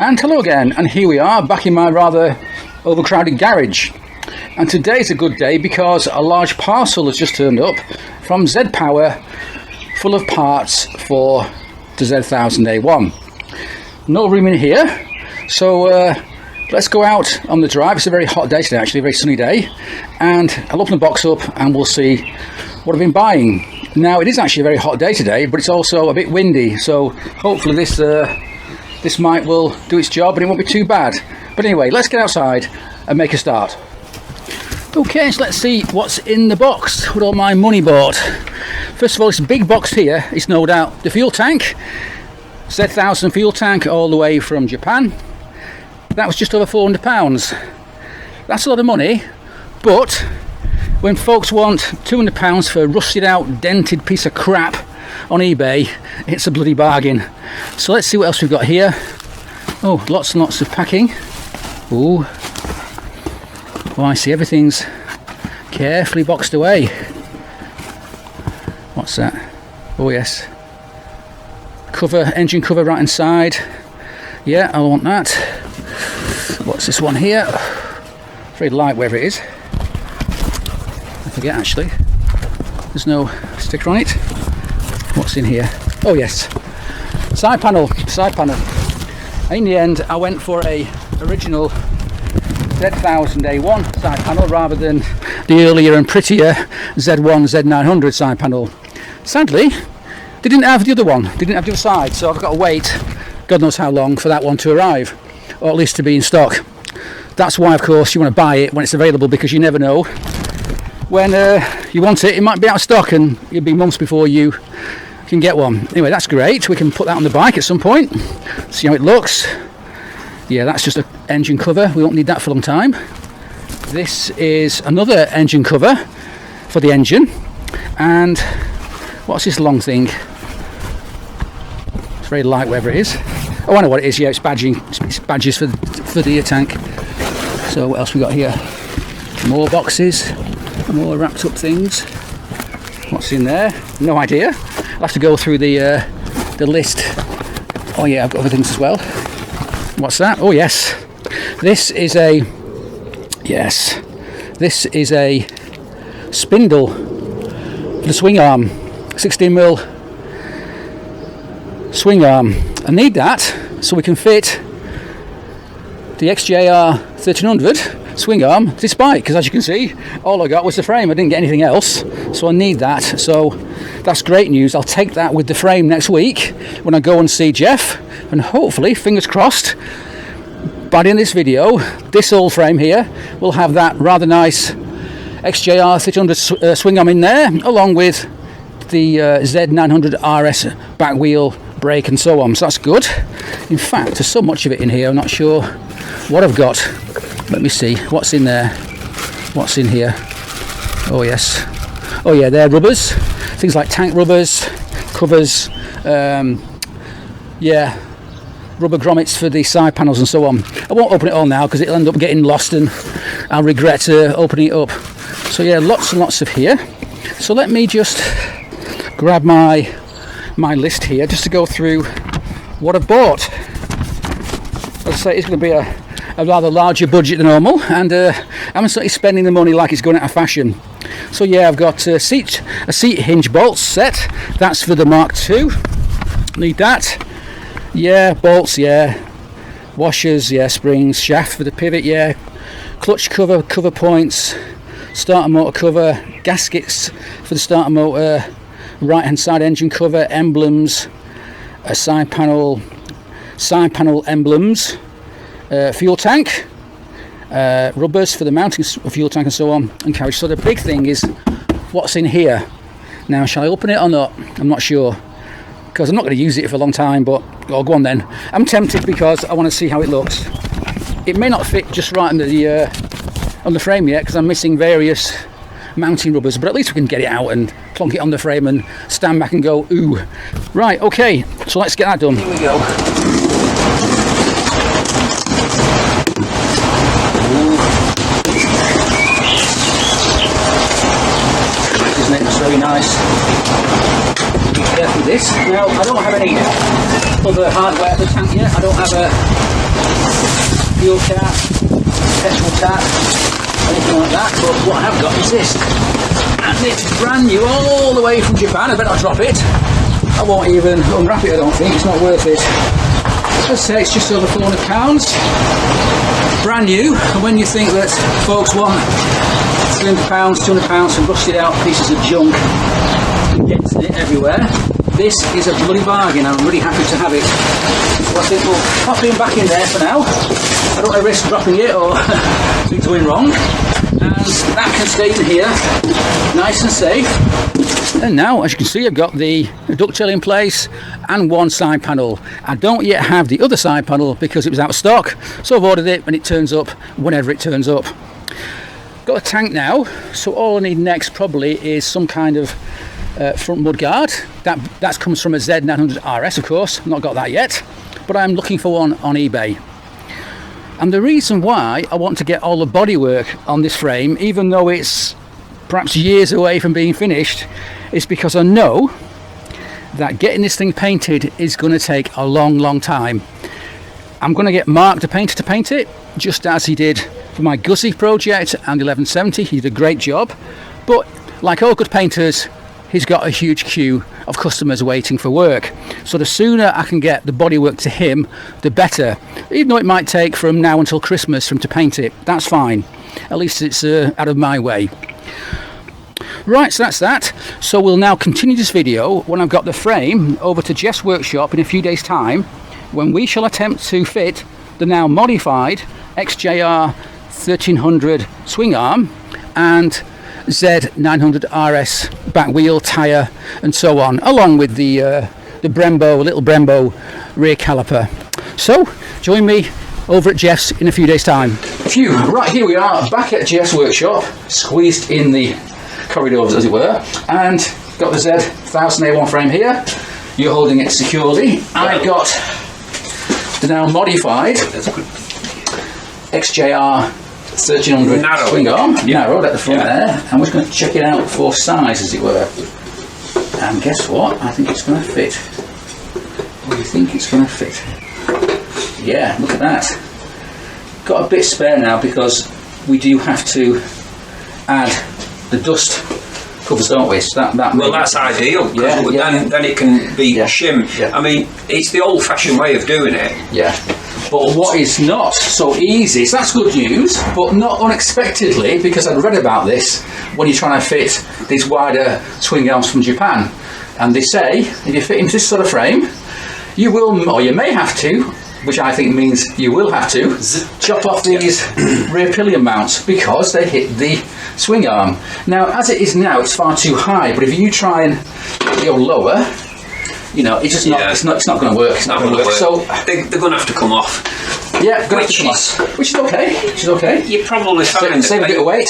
And hello again, and here we are back in my rather overcrowded garage. And today's a good day because a large parcel has just turned up from Z Power, full of parts for the Z1000A1. No room in here, so let's go out on the drive. It's a very hot day today, actually, a very sunny day, and I'll open the box up and we'll see what I've been buying. Now, it is actually a very hot day today, but it's also a bit windy, so hopefully this will do its job and it won't be too bad. But anyway, let's get outside and make a start. Okay, so let's see what's in the box with all my money bought. First of all, this big box here is no doubt the fuel tank. Z1000 fuel tank all the way from Japan. That was just over £400. That's a lot of money, but when folks want £200 for a rusted out, dented piece of crap on eBay, it's a bloody bargain. So let's see what else we've got here. Oh, lots and lots of packing. Ooh. Oh, I see everything's carefully boxed away. What's that? Oh yes. Cover, engine cover right inside. Yeah, I want that. What's this one here? Very light, wherever it is. I forget actually. There's no sticker on it. What's in here? Oh yes. Side panel. In the end, I went for a original Z1000A1 side panel rather than the earlier and prettier Z900 side panel. Sadly, they didn't have the other one. They didn't have the other side, so I've got to wait God knows how long for that one to arrive, or at least to be in stock. That's why, of course, you want to buy it when it's available, because you never know when you want it. It might be out of stock and it'll be months before you can get one. Anyway, that's great. We can put that on the bike at some point, see how it looks. Yeah, that's just an engine cover. We won't need that for a long time. This is another engine cover for the engine. And what's this long thing? It's very light, wherever it is. Oh, I know what it is. Yeah, it's badging. It's badges for the tank. So what else we got here? More boxes, more wrapped up things. What's in there? No idea. I'll have to go through the list. Oh yeah, I've got other things as well. What's that? Oh yes, this is a spindle for the swing arm, 16mm swing arm. I need that so we can fit the XJR1300 swing arm to this bike, because as you can see, all I got was the frame. I didn't get anything else, so I need that. So that's great news. I'll take that with the frame next week when I go and see Jeff, and hopefully, fingers crossed, by the end of this video, this old frame here will have that rather nice XJR1300 swing arm in there, along with the Z900RS back wheel, brake and so on. So that's good. In fact, there's so much of it in here, I'm not sure what I've got. Let me see what's in there. What's in here? Oh yes. Oh yeah, they're rubbers. Things like tank rubbers, covers, yeah, rubber grommets for the side panels and so on. I won't open it all now because it'll end up getting lost and I'll regret opening it up. So yeah, lots and lots of here. So let me just grab my list here just to go through what I've bought. As I say, it's going to be a rather larger budget than normal, and I'm certainly spending the money like it's going out of fashion. So yeah, I've got a seat hinge bolts set. That's for the Mark II. Need that. Yeah, bolts. Yeah, washers. Yeah, springs. Shaft for the pivot. Yeah, clutch cover points. Starter motor cover. Gaskets for the starter motor. Right hand side engine cover. Emblems. A side panel emblems. Fuel tank, rubbers for the mounting of fuel tank and so on, and carriage. So the big thing is what's in here. Now, shall I open it or not? I'm not sure, because I'm not going to use it for a long time, but I'll go on then. I'm tempted because I want to see how it looks. It may not fit just right on the frame yet, because I'm missing various mounting rubbers, but at least we can get it out and plonk it on the frame and stand back and go, ooh. Right, okay, so let's get that done. Here we go. Isn't it? It's very nice. Be careful with this. Now, I don't have any other hardware for the tank yet. I don't have a fuel cap, petrol tap, anything like that, but what I have got is this, and it's brand new all the way from Japan. I better not drop it. I won't even unwrap it, I don't think, it's not worth it. Let's say it's just over £400, brand new, and when you think that folks want £300, £200 for rusted out pieces of junk and dents in it everywhere, this is a bloody bargain. I'm really happy to have it. So I think we'll pop him back in there for now. I don't want to risk dropping it or things going wrong, and that can stay in here nice and safe. And now, as you can see, I've got the ducktail in place and one side panel. I don't yet have the other side panel because it was out of stock, so I've ordered it and it turns up whenever it turns up. Got a tank now, so all I need next probably is some kind of front mudguard. That comes from a Z900RS, of course. I've not got that yet, but I'm looking for one on eBay. And the reason why I want to get all the bodywork on this frame, even though it's perhaps years away from being finished, is because I know that getting this thing painted is going to take a long time. I'm going to get Mark the painter to paint it, just as he did for my Gussie project and the 1170. He did a great job, but like all good painters, he's got a huge queue of customers waiting for work. So the sooner I can get the bodywork to him, the better. Even though it might take from now until Christmas for him to paint it, that's fine. At least it's out of my way. Right, so that's that. So we'll now continue this video when I've got the frame over to Jeff's workshop in a few days' time, when we shall attempt to fit the now modified XJR1300 swing arm and Z900RS back wheel, tyre and so on, along with the little Brembo rear caliper. So join me over at Jeff's in a few days' time. Phew, right, here we are back at Jeff's workshop, squeezed in the corridors as it were, and got the Z1000A1 frame here. You're holding it securely. I've got the now modified XJR1300 swing arm, narrowed at the front there, and we're going to check it out for size as it were. And guess what? I think it's going to fit. What do you think it's going to fit? Yeah, look at that. Got a bit spare now because we do have to add the dust covers, don't we? So well, that's ideal. Yeah, then it can be shim. Yeah. I mean, it's the old-fashioned way of doing it. Yeah. But what is not so easy, so that's good news, but not unexpectedly, because I'd read about this when you're trying to fit these wider swing arms from Japan. And they say, if you fit into this sort of frame, you will, or you may have to, which I think means you will have to, chop off these rear pillion mounts because they hit the swing arm. Now, as it is now, it's far too high, but if you try and go lower, you know, it's just not. It's not going to work. It's not going to work. So they're going to have to come off. Yeah, going to have to come off. Which is okay. Which is okay. You probably find save a bit of weight.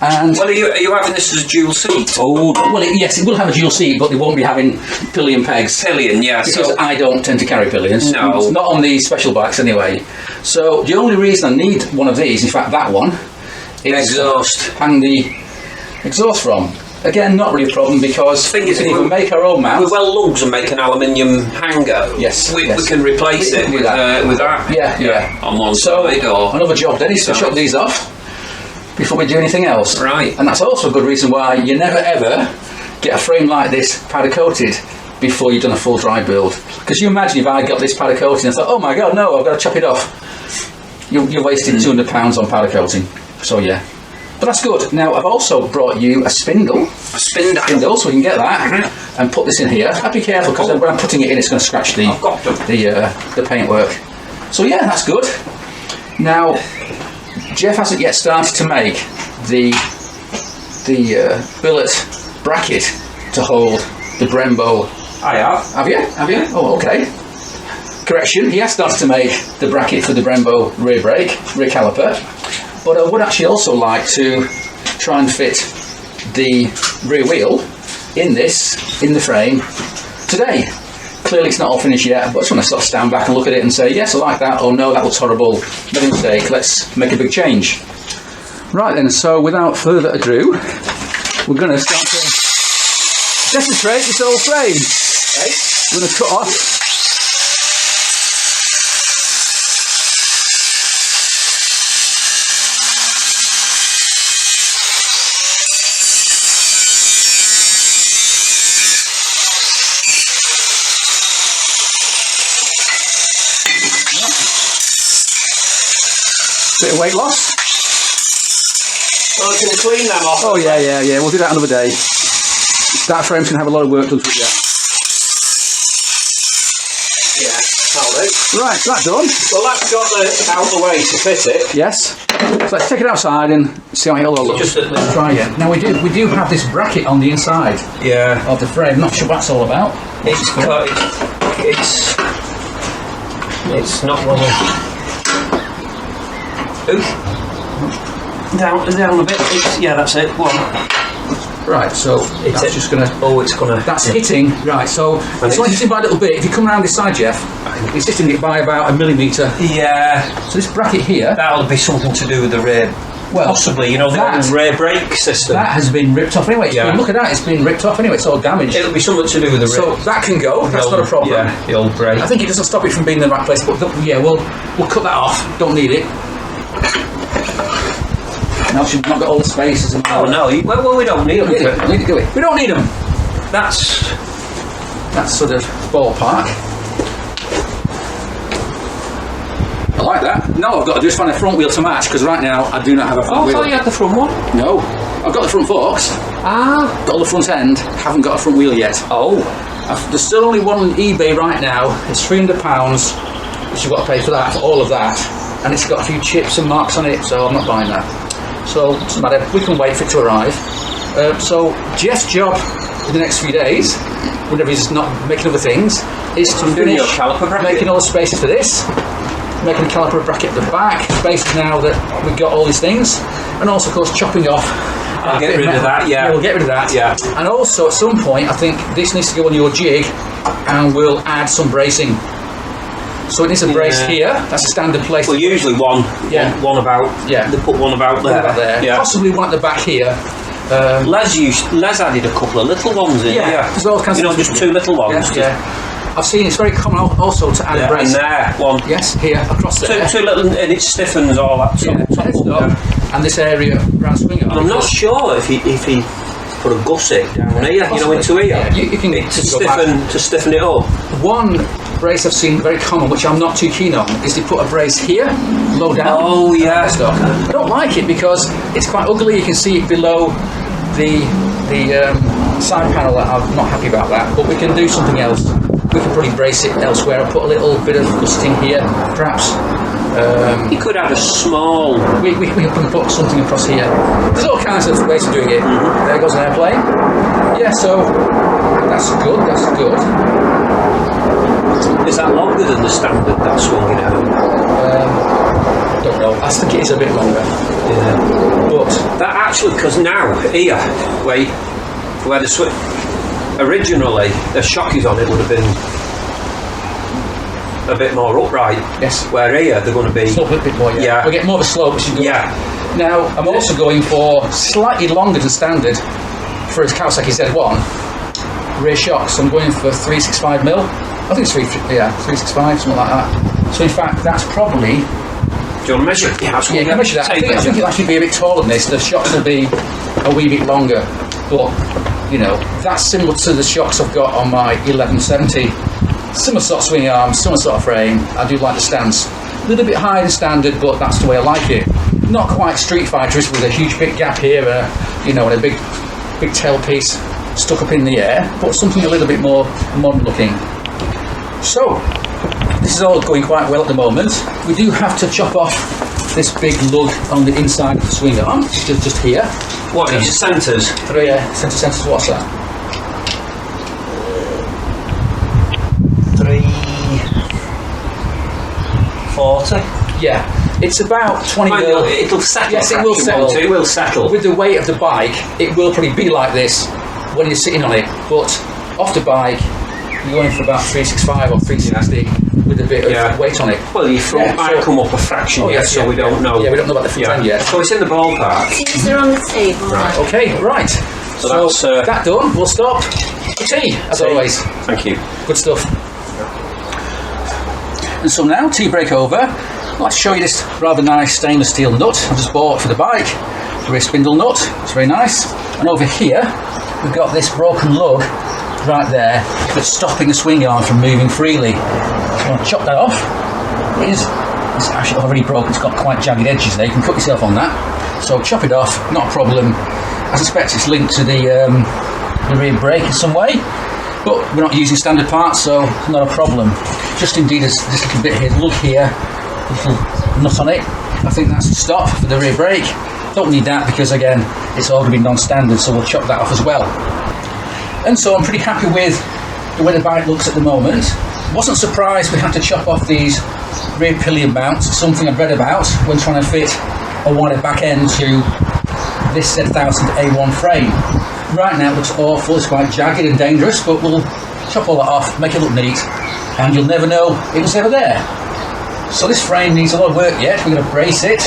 And well, are you having this as a dual seat? Oh, well, yes, it will have a dual seat, but they won't be having pillion pegs. Pillion, yeah. Because I don't tend to carry pillions. No, not on these special bikes anyway. So the only reason I need one of these, in fact, that one, is exhaust. Hang the exhaust from. Again, not really a problem because we can even make our own mount. We weld lugs and make an aluminium hanger. Yes, we can replace it with that. Yeah. On one side. Or another job then is to chop these off before we do anything else. Right. And that's also a good reason why you never ever get a frame like this powder coated before you've done a full dry build. Because you imagine if I got this powder coating and thought, oh my god, no, I've got to chop it off. You're wasting £200 on powder coating. So yeah. But that's good. Now I've also brought you a spindle. A spindle, so we can get that and put this in here. I'd be careful because when I'm putting it in, it's going to scratch the paintwork. So yeah, that's good. Now Jeff hasn't yet started to make the billet bracket to hold the Brembo. I have. Have you? Have you? Oh, okay. Correction. He has started to make the bracket for the Brembo rear caliper. But I would actually also like to try and fit the rear wheel in the frame today. Clearly it's not all finished yet, but I just want to sort of stand back and look at it and say, yes, I like that, or no, that looks horrible, make a mistake, let's make a big change. Right then, so without further ado, we're going to start to desecrate this old frame. Okay? We're going to cut off Bit of weight loss. Well, can we clean them off? Oh yeah, we'll do that another day. That frame's going to have a lot of work done to it yet. Yeah, that'll do. Right, that's done. Well, that's got out the way to fit it. Yes. So let's take it outside and see how it'll all look. Let's try it. Now we do have this bracket on the inside. Yeah. Of the frame. Not sure what that's all about. It's not one of. Ooh. Down a bit. Yeah, that's it. One. Right, so it's just gonna. Oh, it's gonna. That's hitting. Right, so it's only hitting by a little bit. If you come around this side, Jeff, it's hitting it by about 1 millimetre. Yeah. So this bracket here. That'll be something to do with the rear. Well, possibly, you know, the rear brake system. That has been ripped off anyway. Yeah. Look at that, it's been ripped off anyway. It's all damaged. It'll be something to do with the rear. So that can go. That's not a problem. Yeah, the old brake. I think it doesn't stop it from being in the right place. But yeah, we'll cut that off. Don't need it. Now she's not got all the spaces and all. Oh no, well we don't need them. We don't need them. That's sort of ballpark. I like that. No, I've got to just find a front wheel to match because right now I do not have a front wheel. I thought you had the front one. No, I've got the front forks. Got all the front end. Haven't got a front wheel yet. Oh, there's still only one on eBay right now. It's £300, which you've got to pay for that, for all of that, and it's got a few chips and marks on it, so I'm not buying that. So, doesn't matter, we can wait for it to arrive. So, Jeff's job in the next few days, whenever he's not making other things, is to finish making all the spaces for this, making a caliper bracket at the back, spaces now that we've got all these things, and also, of course, chopping off. I'll get rid of that, yeah. We'll get rid of that. Yeah. And also, at some point, I think this needs to go on your jig, and we'll add some bracing. So it needs a brace here. That's a standard place. Well, usually one about. Yeah. They put one about there. Yeah. Possibly one at the back here. Les added a couple of little ones in. Yeah. There's all kinds of just 2 little ones. Yeah. I've seen it's very common also to add a brace. And there, one. Yes, here across there. Two little, and it stiffens all that top. And this area around swing arm. I'm not sure if he put a gusset down here, into here. Yeah, you can to stiffen it up. One brace I've seen very common, which I'm not too keen on, is to put a brace here, low down. Oh yeah. I don't like it because it's quite ugly. You can see it below the side panel. I'm not happy about that, but we can do something else. We can probably brace it elsewhere. I'll put a little bit of gusseting here, perhaps. You could add a small. We can put something across here. There's all kinds of ways of doing it. There goes an airplane. Yeah, so that's good. That's good. Is that longer than the standard that swung it out? Don't know. I think it is a bit longer. Yeah. But that actually, because now here, where the swing originally the shock is on it would have been a bit more upright. Yes. Where here they're going to be. Slope a bit more. Yeah. We'll get more of a slope. Yeah. Now I'm also going for slightly longer than standard for his Kawasaki Z1 rear shocks. I'm going for 365mm. I think it's 365, something like that. So in fact, that's probably. Do you want to measure it? Yeah, you can measure that. I think it'll actually be a bit taller than this. The shocks will be a wee bit longer, but that's similar to the shocks I've got on my 1170. Similar sort of swing arm, similar sort of frame. I do like the stance. A little bit higher than standard, but that's the way I like it. Not quite Street Fighter-ish with a huge big gap here, and a big tailpiece stuck up in the air, but something a little bit more modern looking. So, this is all going quite well at the moment. We do have to chop off this big lug on the inside of the swing arm, just here. What, these centres? Centres, what's that? 340. Yeah, it's about 20 mil. It'll settle. Yes, it will settle. It will settle. With the weight of the bike, it will probably be like this when you're sitting on it, but off the bike, you're going for about 365 or 360 with a bit of weight on it. Well, your front might come up a fraction so we don't know. Yeah, we don't know about the front end yet. So it's in the ballpark. These are on the table. Right. Okay, right. So that's that done. We'll stop for tea, as always. Thank you. Good stuff. And so now, tea break over. I'd like to show you this rather nice stainless steel nut I just bought for the bike. The rear spindle nut. It's very nice. And over here, we've got this broken lug right there that's stopping the swing arm from moving freely. So I'm going to chop that off. It is It's actually already broken, it's got quite jagged edges there. You can cut yourself on that. So chop it off, not a problem. I suspect it's linked to the rear brake in some way, but we're not using standard parts, so not a problem. Just indeed this little bit here, look here, a little nut on it. I think that's the stop for the rear brake. Don't need that because again, it's all going to be non-standard, so we'll chop that off as well. And so I'm pretty happy with the way the bike looks at the moment. Wasn't surprised we had to chop off these rear pillion mounts, something I'd read about when trying to fit a wider back end to this Z1000A1 frame. Right now it looks awful, it's quite jagged and dangerous, but we'll chop all that off, make it look neat, and you'll never know it was ever there. So this frame needs a lot of work yet. We're going to brace it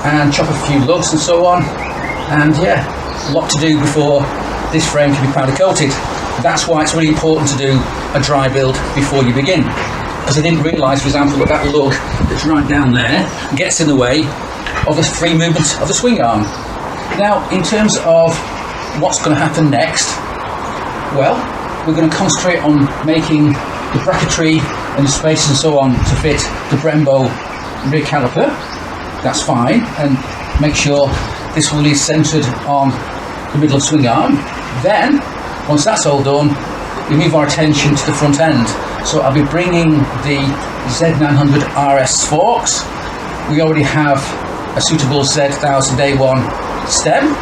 and chop a few lugs and so on, and yeah, a lot to do before this frame can be powder coated. That's why it's really important to do a dry build before you begin, because I didn't realise, for example, that that lug that's right down there gets in the way of the free movement of the swing arm. Now, in terms of what's going to happen next, well, we're going to concentrate on making the bracketry and the space and so on to fit the Brembo rear caliper. That's fine, and make sure this wheel is centred on the middle of the swing arm. Then, once that's all done, we move our attention to the front end. So I'll be bringing the Z900RS forks. We already have a suitable Z1000A1 stem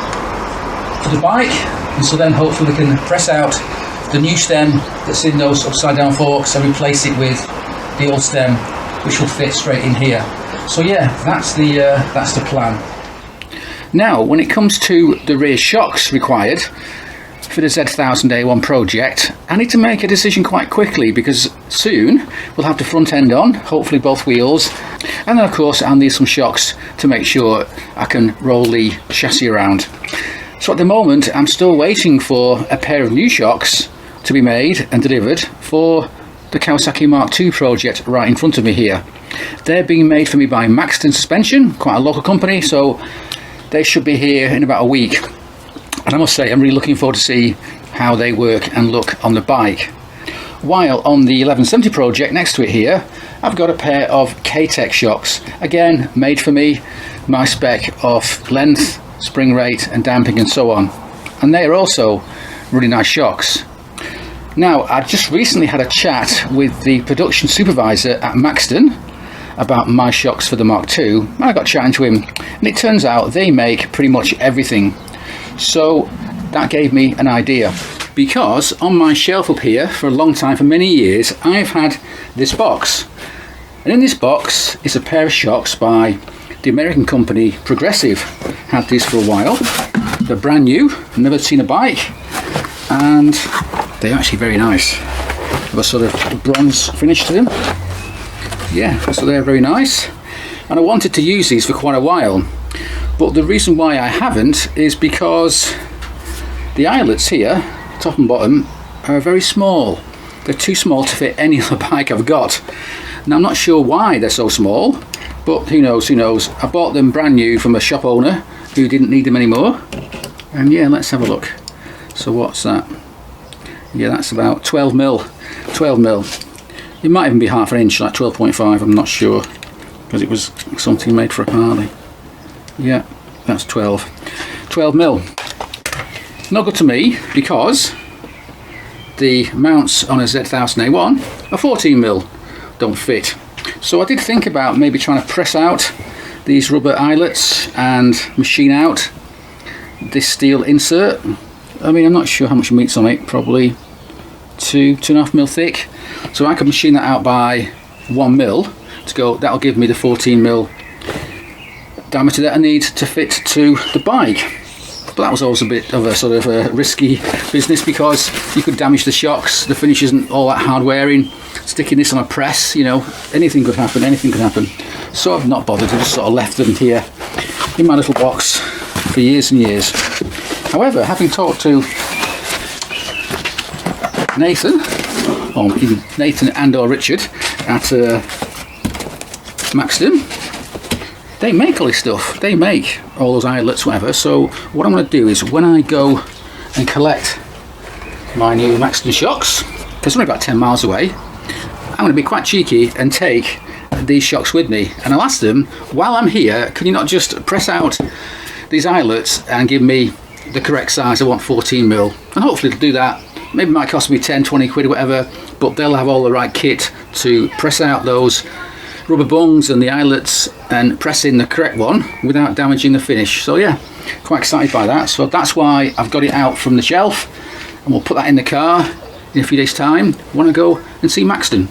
for the bike, and so then hopefully we can press out the new stem that's in those upside down forks and replace it with the old stem, which will fit straight in here. So yeah, that's the plan. Now, when it comes to the rear shocks required for the Z1000A1 project, I need to make a decision quite quickly, because soon we'll have the front end on, hopefully both wheels, and then of course I'll need some shocks to make sure I can roll the chassis around. So at the moment I'm still waiting for a pair of new shocks to be made and delivered for the Kawasaki Mark II project right in front of me here. They're being made for me by Maxton Suspension, quite a local company, so they should be here in about a week. And I must say, I'm really looking forward to see how they work and look on the bike. While on the 1170 project next to it here, I've got a pair of K-Tec Shocks, again made for me, my spec of length, spring rate and damping and so on. And they are also really nice shocks. Now, I just recently had a chat with the production supervisor at Maxton about my shocks for the Mark II. I got chatting to him, and it turns out they make pretty much everything. So that gave me an idea, because on my shelf up here for a long time, for many years, I've had this box, and in this box is a pair of shocks by the American company Progressive. Had these for a while. They're brand new, I've never seen a bike, and they're actually very nice. Have a sort of bronze finish to them. Yeah, so they're very nice, and I wanted to use these for quite a while, but the reason why I haven't is because the eyelets here, top and bottom, are very small. They're too small to fit any other bike I've got. Now, I'm not sure why they're so small, but who knows, who knows. I bought them brand new from a shop owner who didn't need them anymore, and yeah, let's have a look. So what's that? Yeah, that's about 12 mil. 12 mil. It might even be half an inch, like 12.5, I'm not sure, because it was something made for a Harley. Yeah, that's 12 mil. Not good to me, because the mounts on a Z1000A1 are 14 mil, don't fit. So I did think about maybe trying to press out these rubber eyelets and machine out this steel insert. I mean, I'm not sure how much meat's on it, probably 2.5 mil thick. So I could machine that out by 1 mil to go, that'll give me the 14 mil diameter that I need to fit to the bike. But that was always a bit of a sort of a risky business, because you could damage the shocks, the finish isn't all that hard wearing, sticking this on a press, you know, anything could happen, anything could happen. So I've not bothered, I just sort of left them here in my little box for years and years. However, having talked to Nathan, or even Nathan and or Richard at Maxton, they make all this stuff, they make all those eyelets, whatever. So what I'm going to do is, when I go and collect my new Maxton shocks, because it's only about 10 miles away, I'm going to be quite cheeky and take these shocks with me, and I'll ask them, while I'm here, can you not just press out these eyelets and give me the correct size? I want 14mm, and hopefully they'll do that. Maybe it might cost me 10-20 quid or whatever, but they'll have all the right kit to press out those rubber bungs and the eyelets and press in the correct one without damaging the finish. So yeah, quite excited by that. So that's why I've got it out from the shelf, and we'll put that in the car in a few days time when I go and see Maxton.